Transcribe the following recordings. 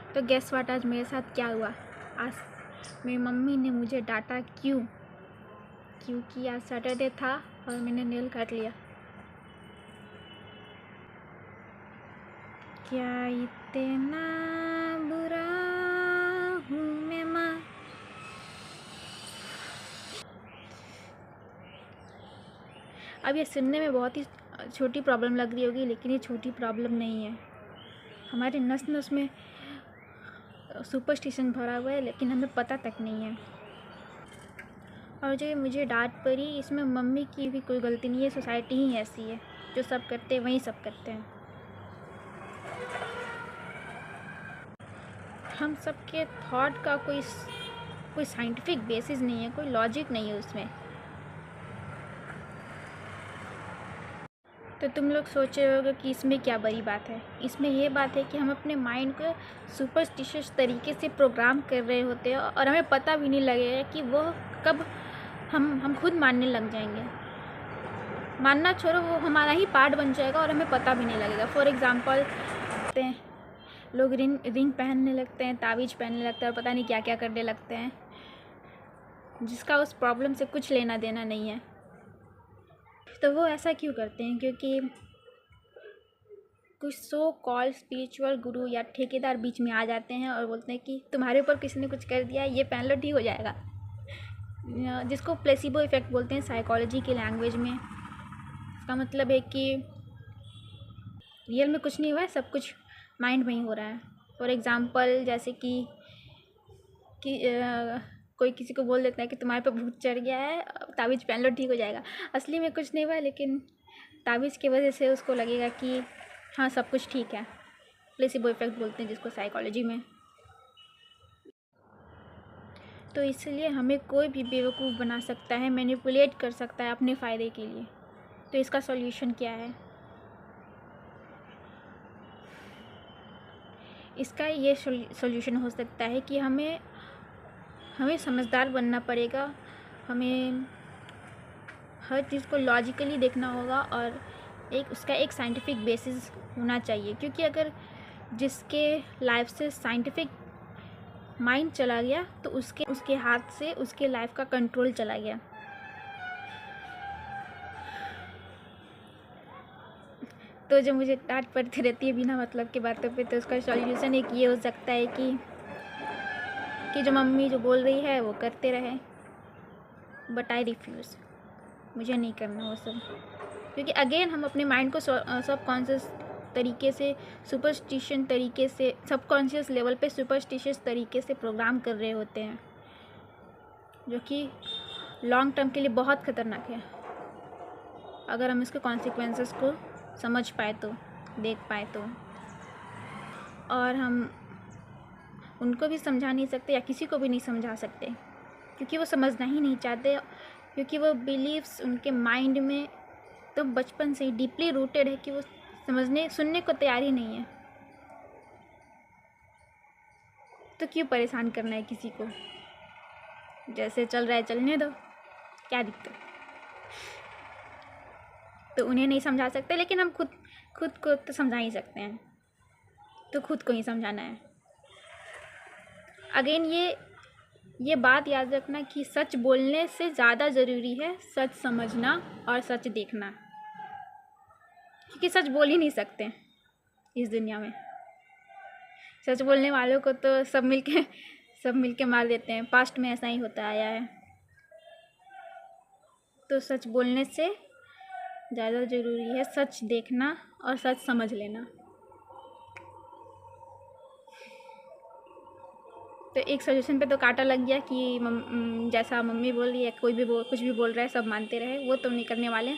तो guess what, आज मेरे साथ क्या हुआ। आज मेरी मम्मी ने मुझे डांटा क्योंकि आज सैटरडे था और मैंने नेल काट लिया। क्या इतना बुरा हूँ मैं माँ। अब ये सुनने में बहुत ही छोटी प्रॉब्लम लग रही होगी, लेकिन ये छोटी प्रॉब्लम नहीं है। हमारे नस नस में सुपरस्टिशन भरा हुआ है, लेकिन हमें पता तक नहीं है। और जो मुझे डांट पड़ी, इसमें मम्मी की भी कोई गलती नहीं है। सोसाइटी ही ऐसी है, जो सब करते हैं वही सब करते हैं। हम सबके थॉट का कोई साइंटिफिक बेसिस नहीं है, कोई लॉजिक नहीं है उसमें। तो तुम लोग सोच रहे होगे कि इसमें क्या बड़ी बात है। इसमें ये बात है कि हम अपने माइंड को सुपरस्टिशियस तरीके से प्रोग्राम कर रहे होते हैं और हमें पता भी नहीं लगेगा कि वो कब हम खुद मानने लग जाएंगे। मानना छोड़ो, वो हमारा ही पार्ट बन जाएगा और हमें पता भी नहीं लगेगा। फॉर एग्ज़ाम्पल, लोग रिंग पहनने लगते हैं, तावीज़ पहनने लगते हैं और पता नहीं क्या क्या करने लगते हैं, जिसका उस प्रॉब्लम से कुछ लेना देना नहीं है। तो वो ऐसा क्यों करते हैं? क्योंकि कुछ सो कॉल्ड स्पिरिचुअल गुरु या ठेकेदार बीच में आ जाते हैं और बोलते हैं कि तुम्हारे ऊपर किसी ने कुछ कर दिया है, ये पहन लो, ठीक हो जाएगा। जिसको प्लेसिबो इफ़ेक्ट बोलते हैं साइकोलॉजी की लैंग्वेज में। इसका मतलब है कि रियल में कुछ नहीं हुआ है, सब कुछ माइंड में ही हो रहा है। फॉर एग्ज़ाम्पल, जैसे कि कोई किसी को बोल देता है कि तुम्हारे पे भूत चढ़ गया है, तावीज़ पहन लो, ठीक हो जाएगा। असली में कुछ नहीं हुआ है, लेकिन तावीज़ की वजह से उसको लगेगा कि हाँ सब कुछ ठीक है। प्लेसिबो इफ़ेक्ट बोलते हैं जिसको साइकोलॉजी में। तो इसलिए हमें कोई भी बेवकूफ़ बना सकता है, मैनिपुलेट कर सकता है अपने फ़ायदे के लिए। तो इसका सॉल्यूशन क्या है? इसका ये सॉल्यूशन हो सकता है कि हमें समझदार बनना पड़ेगा। हमें हर चीज़ को लॉजिकली देखना होगा और उसका एक साइंटिफिक बेसिस होना चाहिए। क्योंकि अगर जिसके लाइफ से साइंटिफिक माइंड चला गया, तो उसके हाथ से उसके लाइफ का कंट्रोल चला गया। तो जो मुझे डांट पड़ती रहती है बिना मतलब की बातों पे, तो उसका सॉल्यूशन एक ये हो सकता है कि जो मम्मी जो बोल रही है वो करते रहे, बट आई रिफ्यूज़। मुझे नहीं करना वो सब। क्योंकि अगेन हम अपने माइंड को सबकॉन्शियस तरीके से, सुपरस्टिशन तरीके से, सबकॉन्शियस लेवल पे सुपरस्टिशियस तरीके से प्रोग्राम कर रहे होते हैं, जो कि लॉन्ग टर्म के लिए बहुत ख़तरनाक है। अगर हम इसके कॉन्सिक्वेंसेस को समझ पाए तो, देख पाए तो। और हम उनको भी समझा नहीं सकते या किसी को भी नहीं समझा सकते, क्योंकि वो समझना ही नहीं चाहते। क्योंकि वो बिलीव्स उनके माइंड में तो बचपन से ही डीपली रूटेड है कि वो सुनने को तैयार ही नहीं है। तो क्यों परेशान करना है किसी को? जैसे चल रहा है चलने दो, क्या दिक्कत। तो उन्हें नहीं समझा सकते, लेकिन हम खुद को तो समझा ही सकते हैं। तो खुद को ही समझाना है। अगेन ये बात याद रखना कि सच बोलने से ज़्यादा ज़रूरी है सच समझना और सच देखना। क्योंकि सच बोल ही नहीं सकते इस दुनिया में। सच बोलने वालों को तो सब मिलके मार देते हैं। पास्ट में ऐसा ही होता आया है। तो सच बोलने से ज़्यादा ज़रूरी है सच देखना और सच समझ लेना। तो एक सजेशन पे तो कांटा लग गया कि जैसा मम्मी बोल रही है, कुछ भी बोल रहा है, सब मानते रहे, वो तो नहीं करने वाले।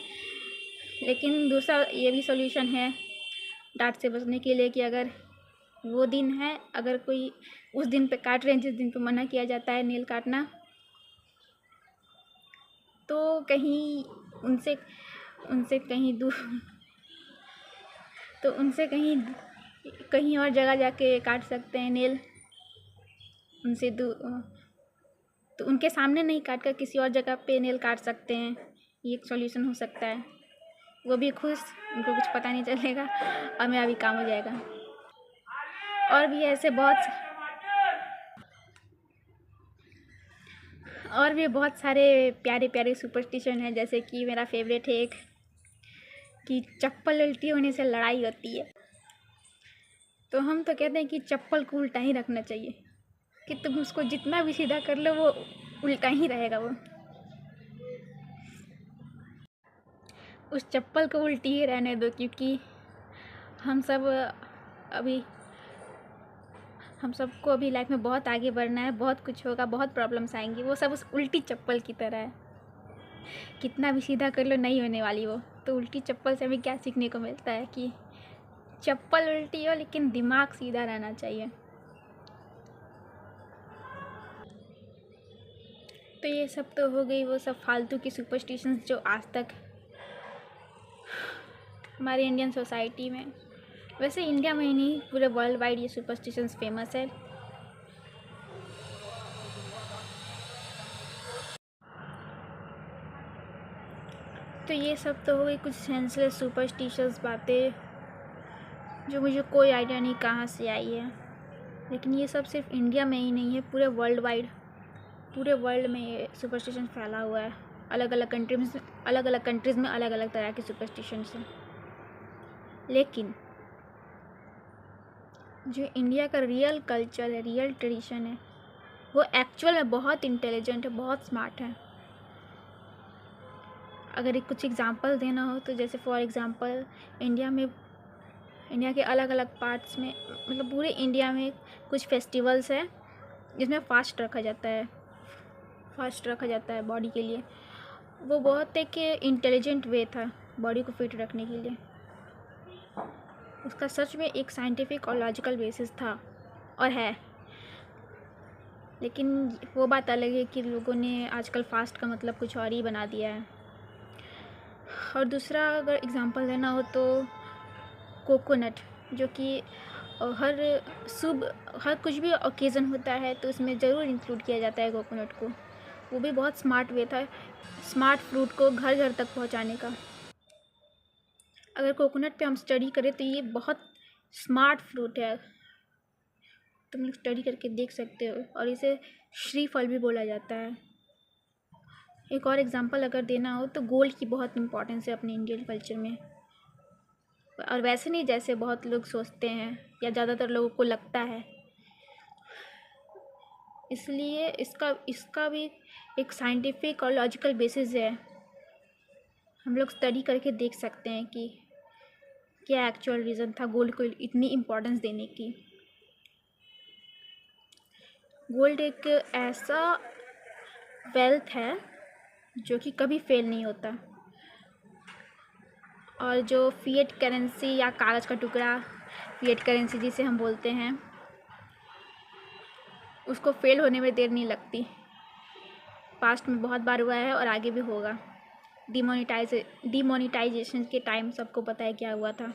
लेकिन दूसरा ये भी सॉल्यूशन है डांट से बचने के लिए कि अगर वो दिन है, अगर कोई उस दिन पे काट रहे हैं जिस दिन पे मना किया जाता है नेल काटना, तो कहीं उनसे कहीं दूर तो उनसे कहीं और जगह जाके काट सकते हैं नेल। उनसे तो उनके सामने नहीं काट कर किसी और जगह पे नेल काट सकते हैं। ये एक सॉल्यूशन हो सकता है। वो भी खुश, उनको कुछ पता नहीं चलेगा और मेरा भी काम हो जाएगा। और भी ऐसे बहुत सारे प्यारे प्यारे सुपरस्टिशन हैं, जैसे कि मेरा फेवरेट है एक कि चप्पल उल्टी होने से लड़ाई होती है। तो हम तो कहते हैं कि चप्पल को उल्टा ही रखना चाहिए, कि तुम उसको जितना भी सीधा कर लो वो उल्टा ही रहेगा। वो उस चप्पल को उल्टी ही रहने दो, क्योंकि हम सबको अभी लाइफ में बहुत आगे बढ़ना है, बहुत कुछ होगा, बहुत प्रॉब्लम्स आएंगी। वो सब उस उल्टी चप्पल की तरह है, कितना भी सीधा कर लो नहीं होने वाली वो। तो उल्टी चप्पल से हमें क्या सीखने को मिलता है कि चप्पल उल्टी हो लेकिन दिमाग सीधा रहना चाहिए। तो ये सब तो हो गई वो सब फालतू की सुपरस्टिशंस जो आज तक हमारी इंडियन सोसाइटी में, वैसे इंडिया में ही नहीं पूरे वर्ल्ड वाइड ये सुपरस्टिशंस फेमस है। तो ये सब तो हो गई कुछ सेंसलेस सुपरस्टिशंस बातें जो मुझे कोई आइडिया नहीं कहाँ से आई है। लेकिन ये सब सिर्फ इंडिया में ही नहीं है, पूरे वर्ल्ड वाइड, पूरे वर्ल्ड में ये सुपरस्टिशन फैला हुआ है। अलग अलग कंट्रीज़ में अलग अलग तरह के सुपरस्टिशंस हैं। लेकिन जो इंडिया का रियल कल्चर है, रियल ट्रेडिशन है, वो एक्चुअल में बहुत इंटेलिजेंट है, बहुत स्मार्ट है। अगर एक कुछ एग्जांपल देना हो तो जैसे फॉर एग्जांपल इंडिया के अलग अलग पार्ट्स में, मतलब पूरे इंडिया में कुछ फेस्टिवल्स हैं जिसमें फास्ट रखा जाता है बॉडी के लिए। वो बहुत एक इंटेलिजेंट वे था बॉडी को फिट रखने के लिए। उसका सच में एक साइंटिफिक और लॉजिकल बेसिस था और है। लेकिन वो बात अलग है कि लोगों ने आजकल फास्ट का मतलब कुछ और ही बना दिया है। और दूसरा अगर एग्जांपल देना हो तो कोकोनट, जो कि हर कुछ भी ओकेज़न होता है तो उसमें ज़रूर इंक्लूड किया जाता है कोकोनट को। वो भी बहुत स्मार्ट वे था स्मार्ट फ्रूट को घर घर तक पहुंचाने का। अगर कोकोनट पे हम स्टडी करें तो ये बहुत स्मार्ट फ्रूट है, तुम लोग स्टडी करके देख सकते हो। और इसे श्रीफल भी बोला जाता है। एक और एग्जांपल अगर देना हो तो गोल्ड की बहुत इंपॉर्टेंस है अपने इंडियन कल्चर में। और वैसे नहीं जैसे बहुत लोग सोचते हैं या ज़्यादातर लोगों को लगता है। इसलिए इसका भी एक साइंटिफिक और लॉजिकल बेसिस है। हम लोग स्टडी करके देख सकते हैं कि क्या एक्चुअल रीज़न था गोल्ड को इतनी इम्पोर्टेंस देने की। गोल्ड एक ऐसा वेल्थ है जो कि कभी फेल नहीं होता। और जो फिएट करेंसी या कागज़ का टुकड़ा, फिएट करेंसी जिसे हम बोलते हैं, उसको फेल होने में देर नहीं लगती। पास्ट में बहुत बार हुआ है और आगे भी होगा। डिमोनेटाइजेशन के टाइम सबको पता है क्या हुआ था।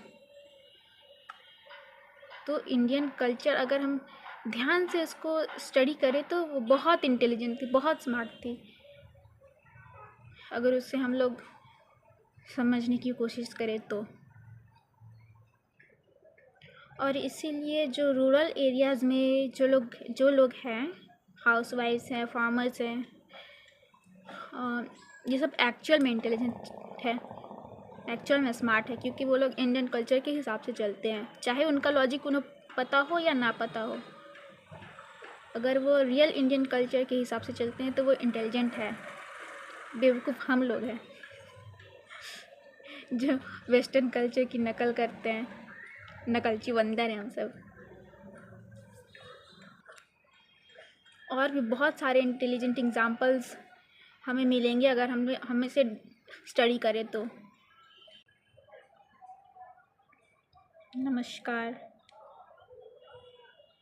तो इंडियन कल्चर अगर हम ध्यान से उसको स्टडी करें तो वो बहुत इंटेलिजेंट थी, बहुत स्मार्ट थी। अगर उससे हम लोग समझने की कोशिश करें तो। और इसीलिए जो रूरल एरियाज़ में जो लोग हैं, हाउसवाइफ्स हैं, फार्मर्स हैं, ये सब एक्चुअल में इंटेलिजेंट है, एक्चुअल में स्मार्ट है, क्योंकि वो लोग इंडियन कल्चर के हिसाब से चलते हैं। चाहे उनका लॉजिक उन्हें पता हो या ना पता हो, अगर वो रियल इंडियन कल्चर के हिसाब से चलते हैं तो वो इंटेलिजेंट है। बेवकूफ़ हम लोग हैं जो वेस्टर्न कल्चर की नकल करते हैं, नकलची बंदर हैं हम सब। और भी बहुत सारे इंटेलिजेंट एग्जांपल्स हमें मिलेंगे अगर हम इसे स्टडी करें तो।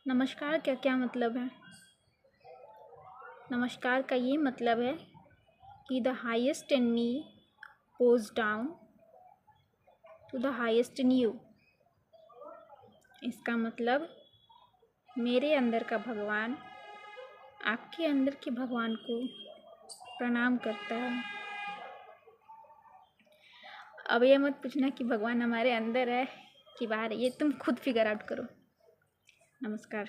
नमस्कार का क्या मतलब है? नमस्कार का ये मतलब है कि the highest in me bows down to the highest in you. इसका मतलब मेरे अंदर का भगवान आपके अंदर के भगवान को प्रणाम करता है। अब ये मत पूछना कि भगवान हमारे अंदर है कि बाहर है, ये तुम खुद फिगर आउट करो। नमस्कार।